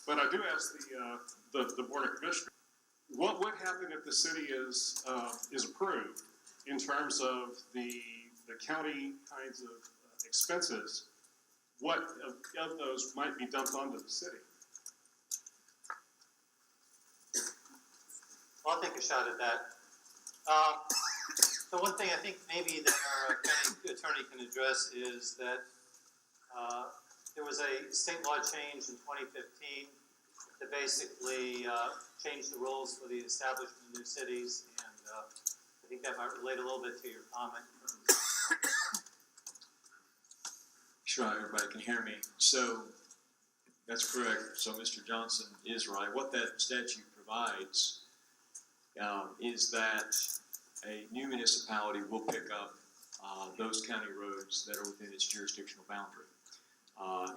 But I do ask the Board of Commissioners, what would happen if the city is approved in terms of the county kinds of expenses? What of those might be dumped onto the city? Well, I'll take a shot at that. So one thing I think maybe that our county attorney can address is that there was a state law change in 2015 that basically changed the rules for the establishment of new cities, and I think that might relate a little bit to your comment. Sure, everybody can hear me. So that's correct. So Mr. Johnson is right. What that statute provides is that a new municipality will pick up those county roads that are within its jurisdictional boundary.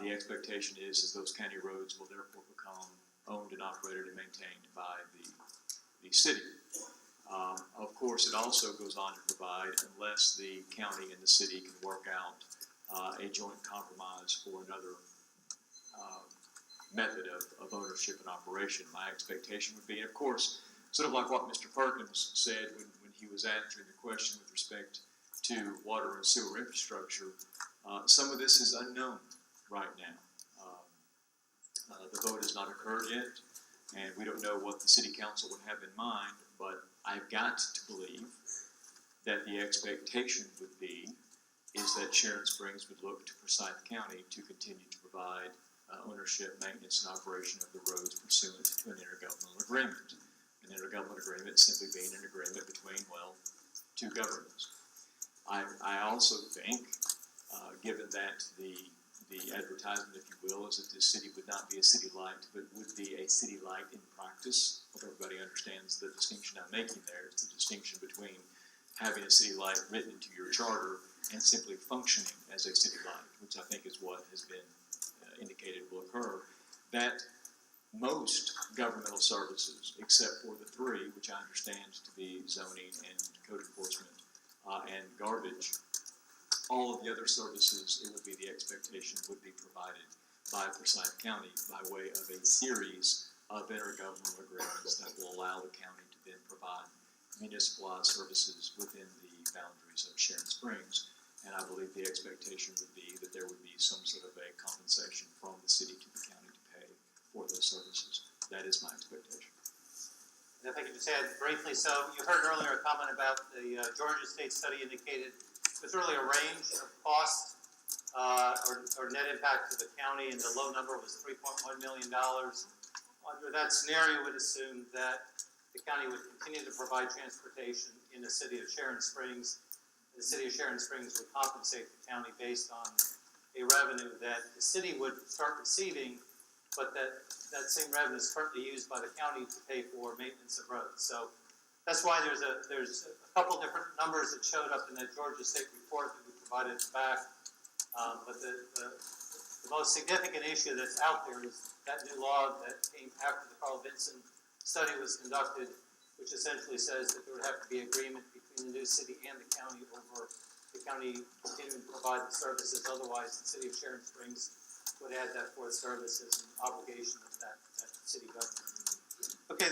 The expectation is those county roads will therefore become owned and operated and maintained by the city. Of course, it also goes on to provide, unless the county and the city can work out a joint compromise for another method of ownership and operation, my expectation would be, and of course, sort of like what Mr. Perkins said when he was answering the question with respect to water and sewer infrastructure, some of this is unknown right now. The vote has not occurred yet, and we don't know what the city council would have in mind, but I've got to believe that the expectation would be is that Sharon Springs would look to Forsyth County to continue to provide ownership, maintenance, and operation of the roads pursuant to an intergovernmental agreement. An intergovernmental agreement simply being an agreement between, well, two governments. I also think, given that the advertisement, if you will, is that this city would not be a city light, but would be a city light in practice. Hope everybody understands the distinction I'm making there. It's the distinction between having a city light written into your charter and simply functioning as a city light, which I think is what has been indicated will occur. That most governmental services, except for the three, which I understand to be zoning and code enforcement and garbage, all of the other services, it would be the expectation would be provided by Forsyth County by way of a series of intergovernmental agreements that will allow the county to then provide municipalized services within the boundaries of Sharon Springs. And I believe the expectation would be that there would be some sort of a compensation from the city to the county to pay for those services. That is my expectation. And if I could just add briefly, so you heard earlier a comment about the Georgia State study indicated there's really a range of cost or net impact to the county, and the low number was $3.1 million. Under that scenario, would assume that the county would continue to provide transportation in the city of Sharon Springs. The city of Sharon Springs would compensate the county based on a revenue that the city would start receiving, but that same revenue is currently used by the county to pay for maintenance of roads. So that's why there's a couple different numbers that showed up in that Georgia State report that we provided back. But the most significant issue that's out there is that new law that came after the Carl Vinson study was conducted, which essentially says that there would have to be agreement between the new city and the county over the county continuing to provide the services. Otherwise, the city of Sharon Springs would add that fourth service as an obligation of that city government. Okay.